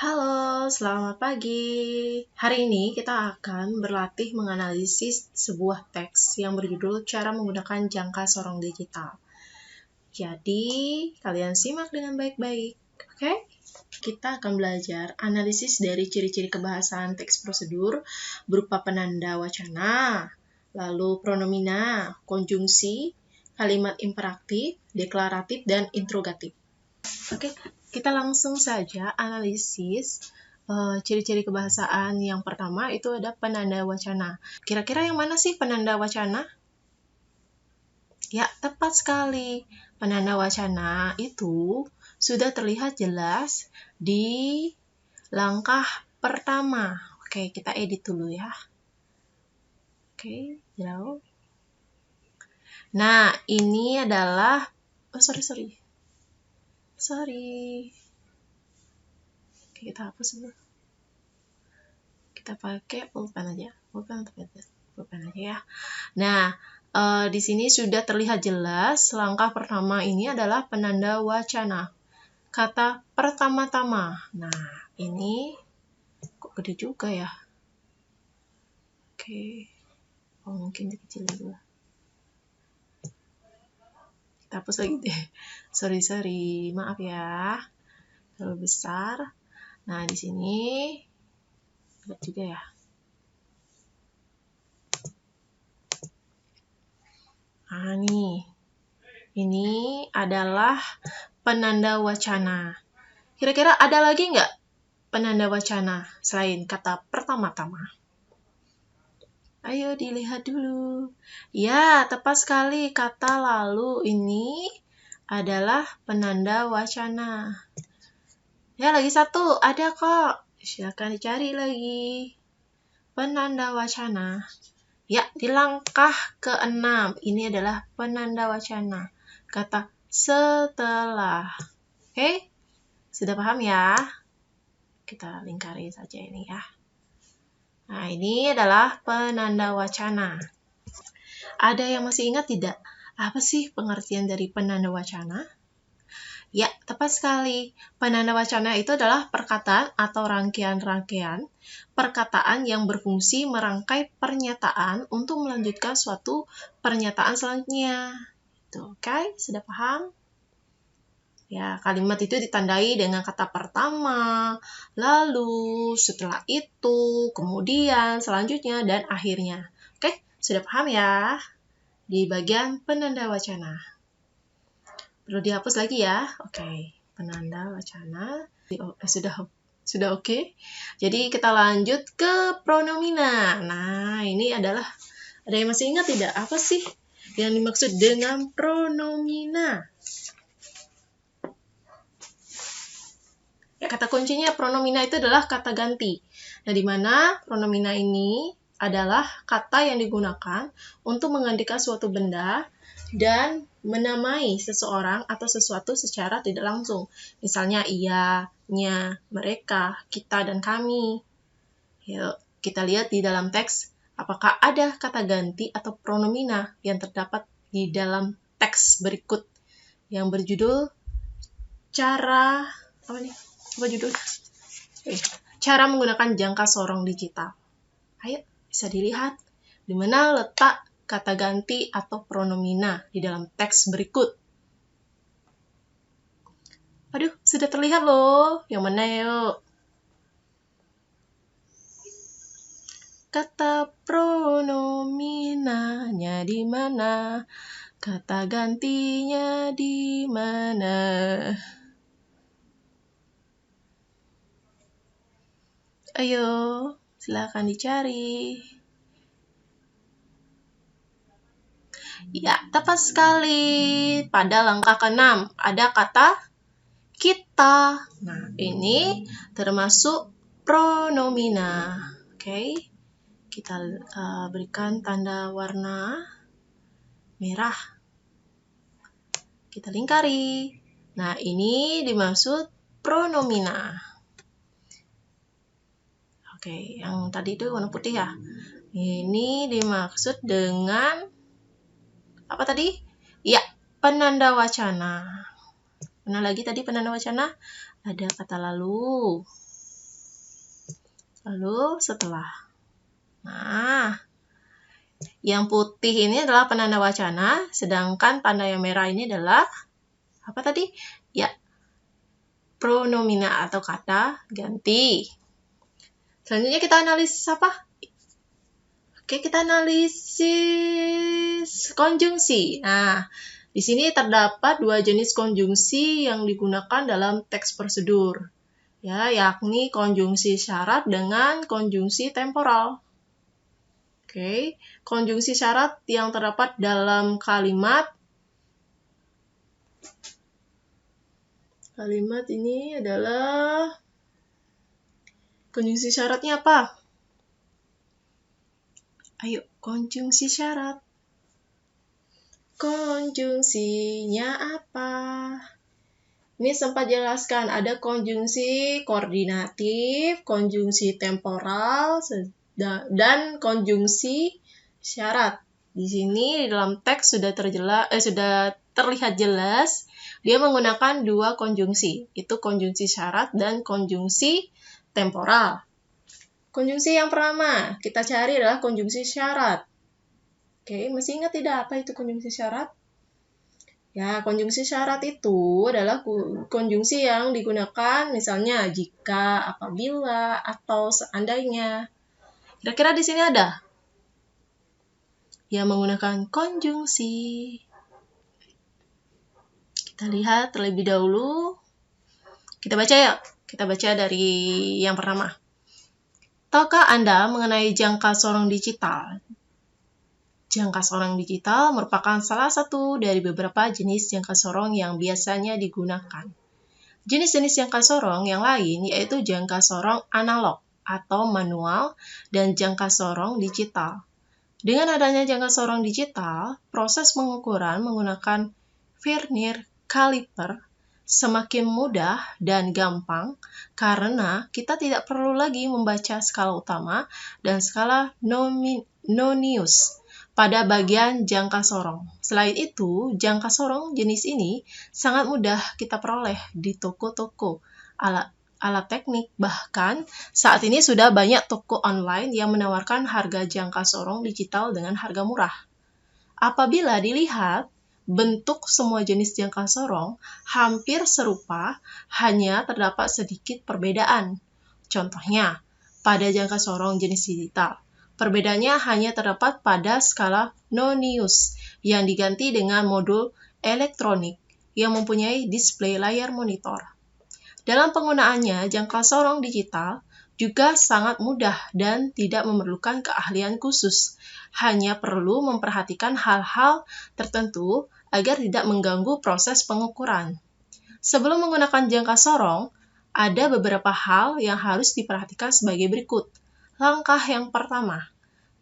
Halo, selamat pagi. Hari ini kita akan berlatih menganalisis sebuah teks yang berjudul Cara Menggunakan Jangka Sorong Digital. Jadi, kalian simak dengan baik-baik, oke? Kita akan belajar analisis dari ciri-ciri kebahasaan teks prosedur berupa penanda wacana, lalu pronomina, konjungsi, kalimat imperatif, deklaratif, dan interrogatif. Oke, kita langsung saja analisis ciri-ciri kebahasaan. Yang pertama itu ada penanda wacana. Kira-kira yang mana sih penanda wacana? Ya, tepat sekali. Penanda wacana itu sudah terlihat jelas di langkah pertama. Oke, kita edit dulu ya. Oke, jauh. Nah, ini adalah... sorry. Oke, kita hapus dulu. Kita pakai pulpen aja. Pulpen aja ya. Nah, di sini sudah terlihat jelas langkah pertama ini adalah penanda wacana. Kata pertama-tama. Nah, ini kok gede juga ya? Oke. Oh, mungkin dikecilin dulu. Kita hapus lagi deh. Sorry. Maaf ya. Terlalu besar. Nah, di sini ada juga ya. Nah, nih. Ini adalah penanda wacana. Kira-kira ada lagi nggak penanda wacana selain kata pertama-tama? Ayo dilihat dulu. Ya, tepat sekali. Kata lalu ini adalah penanda wacana. Ya, lagi satu. Ada kok. Silakan dicari lagi. Penanda wacana. Ya, di langkah ke-6. Ini adalah penanda wacana. Kata setelah. Oke? Sudah paham ya? Kita lingkari saja ini ya. Nah, ini adalah penanda wacana. Ada yang masih ingat tidak? Apa sih pengertian dari penanda wacana? Ya, tepat sekali. Penanda wacana itu adalah perkataan atau rangkaian-rangkaian perkataan yang berfungsi merangkai pernyataan untuk melanjutkan suatu pernyataan selanjutnya. Oke? Sudah paham? Ya, kalimat itu ditandai dengan kata pertama, lalu, setelah itu, kemudian, selanjutnya, dan akhirnya. Oke, sudah paham ya? Di bagian penanda wacana. Perlu dihapus lagi ya? Oke, penanda wacana. Sudah oke? Jadi kita lanjut ke pronomina. Nah, ini adalah, ada yang masih ingat tidak? Apa sih yang dimaksud dengan pronomina? Ya, kata kuncinya pronomina itu adalah kata ganti. Nah, di mana pronomina ini adalah kata yang digunakan untuk menggantikan suatu benda dan menamai seseorang atau sesuatu secara tidak langsung. Misalnya ia, nya, mereka, kita, dan kami. Yuk, kita lihat di dalam teks apakah ada kata ganti atau pronomina yang terdapat di dalam teks berikut yang berjudul Cara menggunakan jangka sorong digital. Ayo, bisa dilihat di mana letak kata ganti atau pronomina di dalam teks berikut. Aduh, sudah terlihat loh. Yang mana yuk? Kata pronominanya di mana? Kata gantinya di mana? Ayo, silakan dicari. Ya, tepat sekali. Pada langkah ke-6 ada kata kita. Nah, ini termasuk pronomina. Oke, kita berikan tanda warna merah. Kita lingkari. Nah, ini dimaksud pronomina. Oke, yang tadi itu warna putih ya. Ini dimaksud dengan apa tadi? Ya, penanda wacana. Mana lagi tadi penanda wacana? Ada kata lalu. lalu setelah. Nah, yang putih ini adalah penanda wacana, sedangkan tanda yang merah ini adalah apa tadi? Ya, pronomina atau kata ganti. Selanjutnya kita analisis apa? Oke, kita analisis konjungsi. Nah, di sini terdapat dua jenis konjungsi yang digunakan dalam teks prosedur, ya, yakni konjungsi syarat dengan konjungsi temporal. Oke, konjungsi syarat yang terdapat dalam kalimat ini adalah konjungsi syaratnya apa? Ayo, konjungsi syarat. Konjungsinya apa? Ini sempat jelaskan, ada konjungsi koordinatif, konjungsi temporal, dan konjungsi syarat. Di sini di dalam teks sudah terlihat jelas, dia menggunakan dua konjungsi, itu konjungsi syarat dan konjungsi temporal. Konjungsi yang pertama, kita cari adalah konjungsi syarat. Oke, masih ingat tidak apa itu konjungsi syarat? Ya, konjungsi syarat itu adalah konjungsi yang digunakan misalnya jika, apabila, atau seandainya. Kira-kira di sini ada yang menggunakan konjungsi. Kita lihat terlebih dahulu. Kita baca ya. Kita baca dari yang pertama. Tahukah Anda mengenai jangka sorong digital? Jangka sorong digital merupakan salah satu dari beberapa jenis jangka sorong yang biasanya digunakan. Jenis-jenis jangka sorong yang lain yaitu jangka sorong analog atau manual dan jangka sorong digital. Dengan adanya jangka sorong digital, proses pengukuran menggunakan vernier caliper semakin mudah dan gampang karena kita tidak perlu lagi membaca skala utama dan skala nonius pada bagian jangka sorong. Selain itu, jangka sorong jenis ini sangat mudah kita peroleh di toko-toko alat teknik. Bahkan saat ini sudah banyak toko online yang menawarkan harga jangka sorong digital dengan harga murah. Apabila dilihat, bentuk semua jenis jangka sorong hampir serupa, hanya terdapat sedikit perbedaan. Contohnya, pada jangka sorong jenis digital, perbedaannya hanya terdapat pada skala nonius yang diganti dengan modul elektronik yang mempunyai display layar monitor. Dalam penggunaannya, jangka sorong digital juga sangat mudah dan tidak memerlukan keahlian khusus. Hanya perlu memperhatikan hal-hal tertentu agar tidak mengganggu proses pengukuran. Sebelum menggunakan jangka sorong, ada beberapa hal yang harus diperhatikan sebagai berikut. Langkah yang pertama.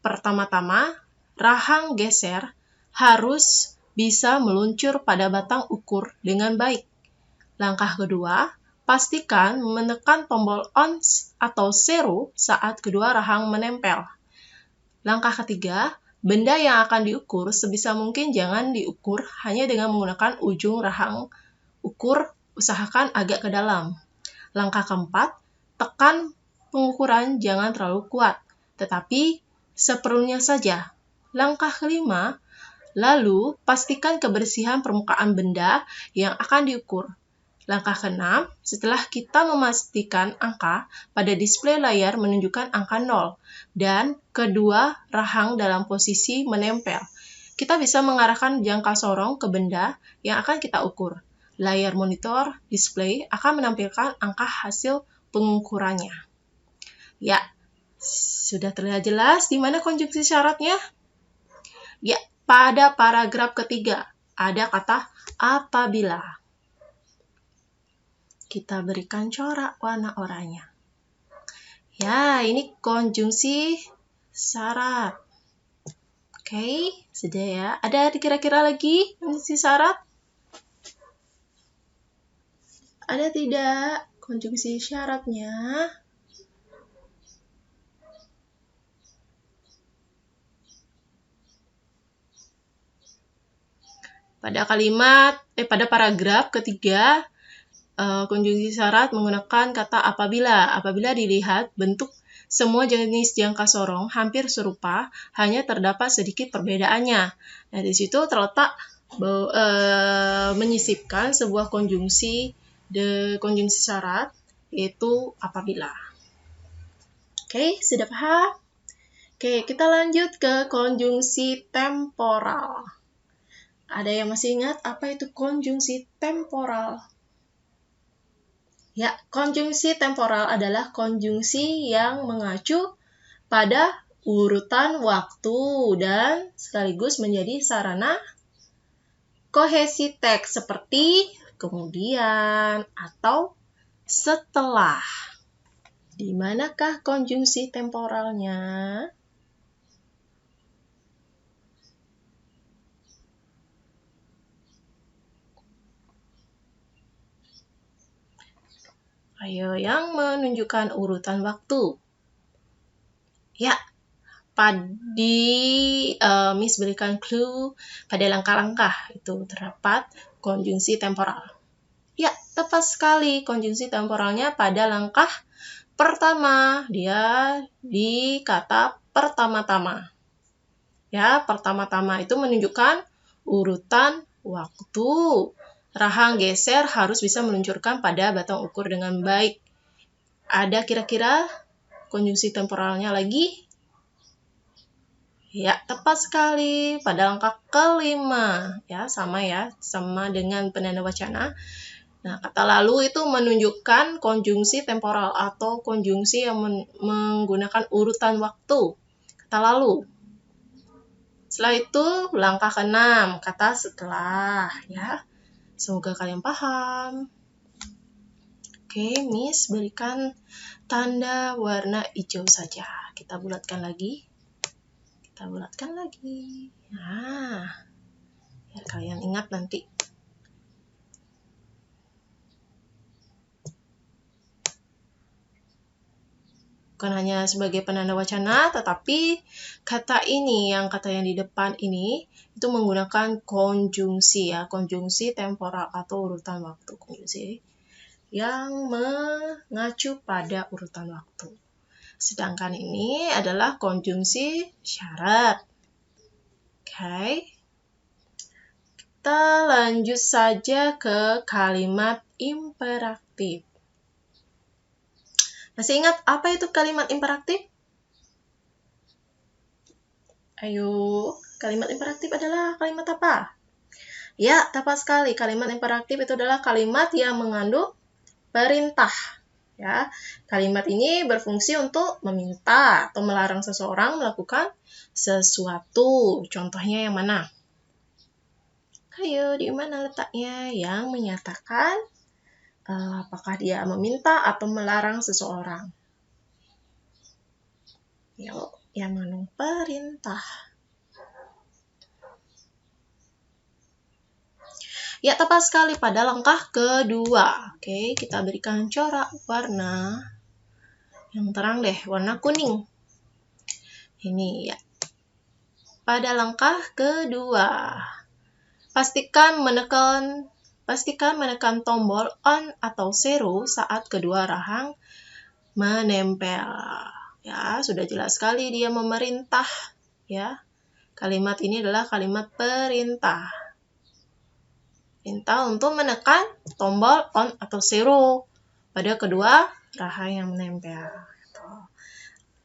Pertama-tama, rahang geser harus bisa meluncur pada batang ukur dengan baik. Langkah kedua, pastikan menekan tombol on atau zero saat kedua rahang menempel. Langkah ketiga, benda yang akan diukur sebisa mungkin jangan diukur hanya dengan menggunakan ujung rahang ukur, usahakan agak ke dalam. Langkah keempat, tekan pengukuran jangan terlalu kuat, tetapi seperlunya saja. Langkah kelima, lalu pastikan kebersihan permukaan benda yang akan diukur. Langkah keenam, setelah kita memastikan angka pada display layar menunjukkan angka 0 dan kedua rahang dalam posisi menempel, kita bisa mengarahkan jangka sorong ke benda yang akan kita ukur. Layar monitor display akan menampilkan angka hasil pengukurannya. Ya, sudah terlihat jelas di mana konjungsi syaratnya? Ya, pada paragraf ketiga ada kata apabila. Kita berikan corak warna oranye. Ya, ini konjungsi syarat. Oke, sudah ya. Ada kira-kira lagi konjungsi syarat? Ada tidak konjungsi syaratnya? Pada paragraf ketiga, konjungsi syarat menggunakan kata apabila. Apabila dilihat bentuk semua jenis jangka sorong hampir serupa, hanya terdapat sedikit perbedaannya. Nah, di situ terletak menyisipkan sebuah konjungsi syarat, yaitu apabila. Oke, sudah paham? Oke, kita lanjut ke konjungsi temporal. Ada yang masih ingat apa itu konjungsi temporal? Ya, konjungsi temporal adalah konjungsi yang mengacu pada urutan waktu dan sekaligus menjadi sarana kohesi teks seperti kemudian atau setelah. Di manakah konjungsi temporalnya? Ayo, yang menunjukkan urutan waktu. Ya, Miss berikan clue pada langkah-langkah itu terdapat konjungsi temporal. Ya, tepat sekali. Konjungsi temporalnya pada langkah pertama. Dia di kata pertama-tama. Ya, pertama-tama itu menunjukkan urutan waktu. Rahang geser harus bisa meluncurkan pada batang ukur dengan baik. Ada kira-kira konjungsi temporalnya lagi? Ya, tepat sekali pada langkah kelima. Ya, sama dengan penanda wacana. Nah, kata lalu itu menunjukkan konjungsi temporal atau konjungsi yang menggunakan urutan waktu. Kata lalu. Setelah itu, langkah keenam, kata setelah. Ya, semoga kalian paham. Oke, Miss berikan tanda warna hijau saja. Kita bulatkan lagi. Nah, biar kalian ingat nanti. Bukan hanya sebagai penanda wacana, tetapi kata yang di depan ini itu menggunakan konjungsi ya, konjungsi temporal atau urutan waktu, konjungsi yang mengacu pada urutan waktu. Sedangkan ini adalah konjungsi syarat. Oke. Kita lanjut saja ke kalimat imperatif. Masih ingat apa itu kalimat imperatif? Ayo, kalimat imperatif adalah kalimat apa? Ya, tepat sekali. Kalimat imperatif itu adalah kalimat yang mengandung perintah. Ya, kalimat ini berfungsi untuk meminta atau melarang seseorang melakukan sesuatu. Contohnya yang mana? Ayo, di mana letaknya yang menyatakan apakah dia meminta atau melarang seseorang? Yuk, yang mengandung perintah. Ya, tepat sekali pada langkah kedua. Oke, kita berikan corak warna yang terang deh, warna kuning. Ini ya. Pada langkah kedua, pastikan menekan tombol on atau zero saat kedua rahang menempel. Ya, sudah jelas sekali dia memerintah. Ya, kalimat ini adalah kalimat perintah. Perintah untuk menekan tombol on atau zero pada kedua rahang yang menempel.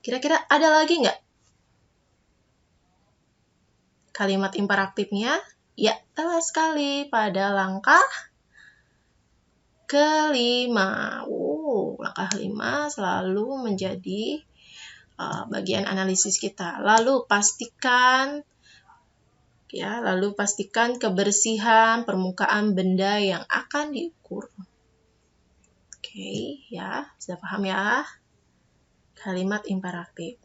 Kira-kira ada lagi nggak kalimat imperatifnya? Ya, tepat sekali pada langkah kelima. Langkah kelima selalu menjadi bagian analisis kita. Lalu pastikan kebersihan permukaan benda yang akan diukur. Oke, ya, sudah paham ya? Kalimat imperatif.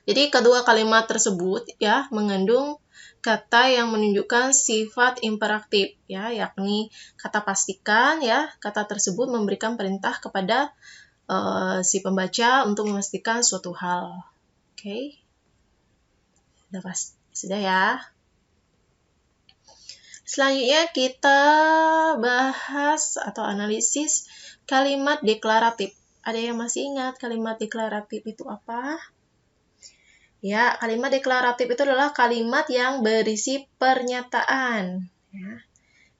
Jadi kedua kalimat tersebut ya mengandung kata yang menunjukkan sifat imperatif ya, yakni kata pastikan ya. Kata tersebut memberikan perintah kepada si pembaca untuk memastikan suatu hal. Oke. Sudah ya. Selanjutnya kita bahas atau analisis kalimat deklaratif. Ada yang masih ingat kalimat deklaratif itu apa? Ya, kalimat deklaratif itu adalah kalimat yang berisi pernyataan. Ya.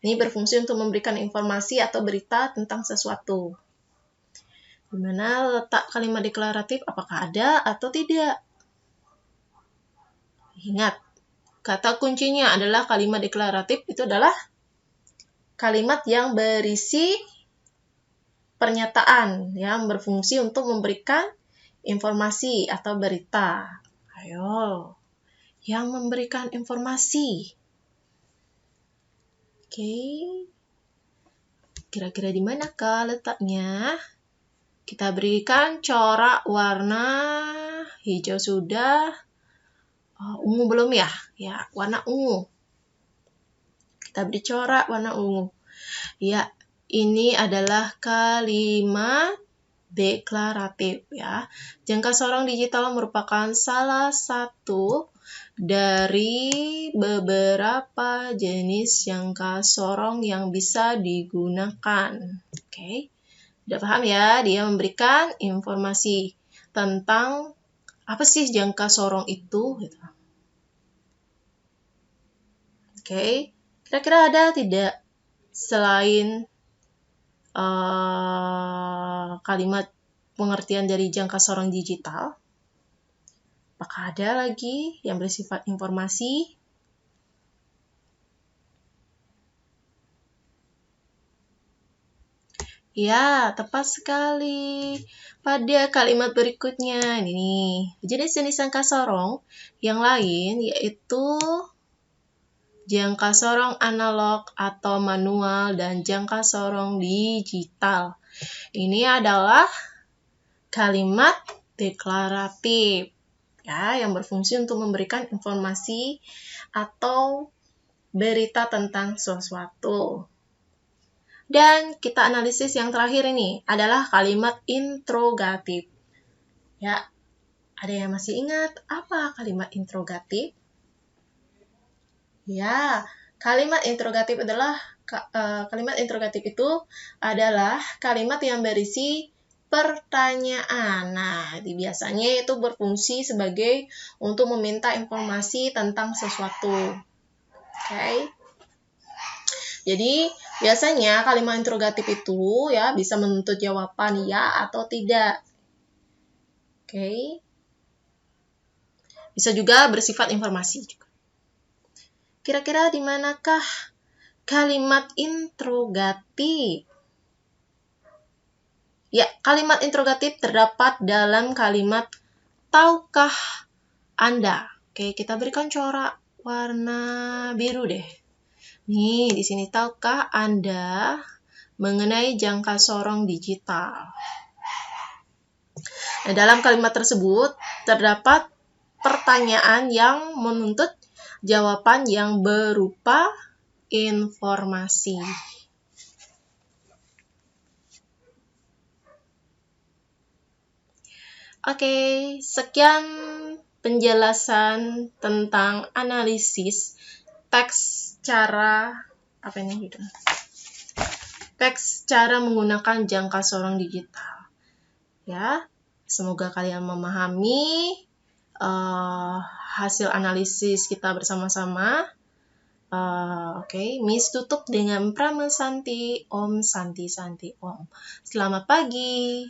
Ini berfungsi untuk memberikan informasi atau berita tentang sesuatu. Di mana letak kalimat deklaratif, apakah ada atau tidak? Ingat, kata kuncinya adalah kalimat deklaratif itu adalah kalimat yang berisi pernyataan yang berfungsi untuk memberikan informasi atau berita. Ayo, yang memberikan informasi. Oke. Kira-kira di manakah letaknya? Kita berikan corak warna hijau sudah. Ungu belum ya? Ya, warna ungu. Kita beri corak warna ungu. Ya, ini adalah kalimat deklaratif ya. Jangka sorong digital merupakan salah satu dari beberapa jenis jangka sorong yang bisa digunakan. Oke. Udah paham ya? Dia memberikan informasi tentang apa sih jangka sorong itu gitu. Oke. Kira-kira ada tidak selain kalimat pengertian dari jangka sorong digital? Apakah ada lagi yang bersifat informasi? Ya, tepat sekali. Pada kalimat berikutnya, ini jenis-jenis jangka sorong yang lain yaitu jangka sorong analog atau manual dan jangka sorong digital. Ini adalah kalimat deklaratif ya, yang berfungsi untuk memberikan informasi atau berita tentang sesuatu. Dan kita analisis yang terakhir ini adalah kalimat interrogatif. Ya, ada yang masih ingat apa kalimat interrogatif? Ya, kalimat interrogatif itu adalah kalimat yang berisi pertanyaan. Nah, biasanya itu berfungsi sebagai untuk meminta informasi tentang sesuatu. Oke. Jadi, biasanya kalimat interrogatif itu ya bisa menuntut jawaban ya atau tidak. Oke. Bisa juga bersifat informasi juga. Kira-kira di manakah kalimat interrogatif? Ya, kalimat interrogatif terdapat dalam kalimat tahukah Anda? Oke, kita berikan corak warna biru deh. Nih, di sini tahukah Anda mengenai jangka sorong digital? Nah, dalam kalimat tersebut terdapat pertanyaan yang menuntut jawaban yang berupa informasi. Oke, sekian penjelasan tentang analisis teks cara menggunakan jangka sorong digital. Ya, semoga kalian memahami hasil analisis kita bersama-sama. Oke, Miss tutup dengan Pramesanti Om Santi Santi Om. Selamat pagi.